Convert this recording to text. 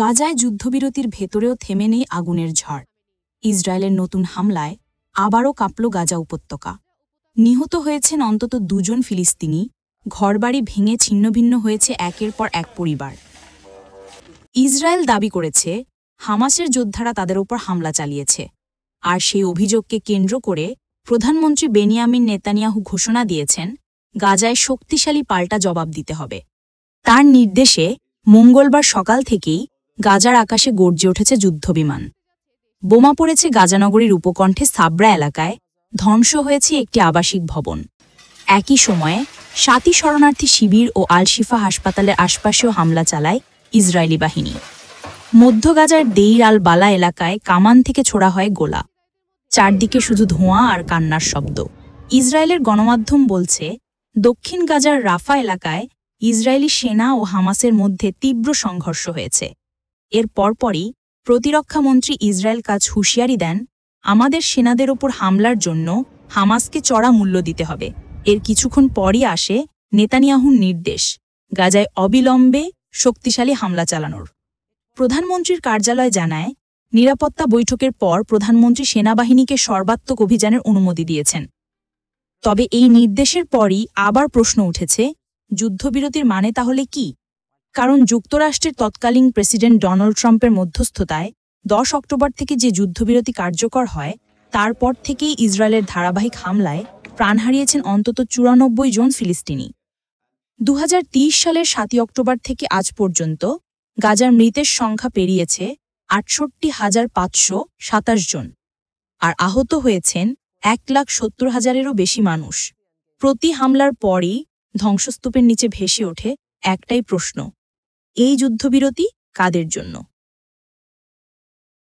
গাজায় যুদ্ধবিরতির ভেতরেও থেমে নেই আগুনের ঝড়। ইসরায়েলের নতুন হামলায় আবারও কাঁপল গাজা উপত্যকা। নিহত হয়েছেন অন্তত ২ জন ফিলিস্তিনি, ঘরবাড়ি ভেঙে ছিন্নভিন্ন হয়েছে একের পর এক পরিবার। ইসরায়েল দাবি করেছে হামাসের যোদ্ধারা তাদের ওপর হামলা চালিয়েছে, আর সেই অভিযোগকে কেন্দ্র করে প্রধানমন্ত্রী বেনিয়ামিন নেতানিয়াহু ঘোষণা দিয়েছেন গাজায় শক্তিশালী পাল্টা জবাব দিতে হবে। তার নির্দেশে মঙ্গলবার সকাল থেকেই গাজার আকাশে গর্জে উঠেছে যুদ্ধবিমান। বোমা পড়েছে গাজানগরীর উপকণ্ঠে সাবরা এলাকায়, ধ্বংস হয়েছে একটি আবাসিক ভবন। একই সময়ে ৭ই শরণার্থী শিবির ও আল শিফা হাসপাতালের আশপাশেও হামলা চালায় ইসরায়েলি বাহিনী। মধ্য গাজার দেইর আল বালা এলাকায় কামান থেকে ছোড়া হয় গোলা। চারদিকে শুধু ধোঁয়া আর কান্নার শব্দ। ইসরায়েলের গণমাধ্যম বলছে, দক্ষিণ গাজার রাফা এলাকায় ইসরায়েলি সেনা ও হামাসের মধ্যে তীব্র সংঘর্ষ হয়েছে। এর পরপরই প্রতিরক্ষামন্ত্রী ইসরায়েল কাজ হুঁশিয়ারি দেন, আমাদের সেনাদের ওপর হামলার জন্য হামাসকে চড়া মূল্য দিতে হবে। এর কিছুক্ষণ পরই আসে নেতানিয়াহুর নির্দেশ, গাজায় অবিলম্বে শক্তিশালী হামলা চালানোর। প্রধানমন্ত্রীর কার্যালয় জানায়, নিরাপত্তা বৈঠকের পর প্রধানমন্ত্রী সেনাবাহিনীকে সর্বাত্মক অভিযানের অনুমতি দিয়েছেন। তবে এই নির্দেশের পরই আবার প্রশ্ন উঠেছে, যুদ্ধবিরতির মানে তাহলে কি? কারণ যুক্তরাষ্ট্রের তৎকালীন প্রেসিডেন্ট ডোনাল্ড ট্রাম্পের মধ্যস্থতায় ১০ অক্টোবর থেকে যে যুদ্ধবিরতি কার্যকর হয়, তারপর থেকেই ইসরায়েলের ধারাবাহিক হামলায় প্রাণ হারিয়েছেন অন্তত ৯৪ জন ফিলিস্তিনি। ২০২৩ সালের ৭ই অক্টোবর থেকে আজ পর্যন্ত গাজার মৃতের সংখ্যা পেরিয়েছে ৬৮,৫২৭ জন, আর আহত হয়েছেন ১,৭০,০০০-এরও বেশি মানুষ। প্রতি হামলার পরই ধ্বংসস্তূপের নিচে ভেসে ওঠে একটাই প্রশ্ন, এই যুদ্ধবিরতি কাদের জন্য?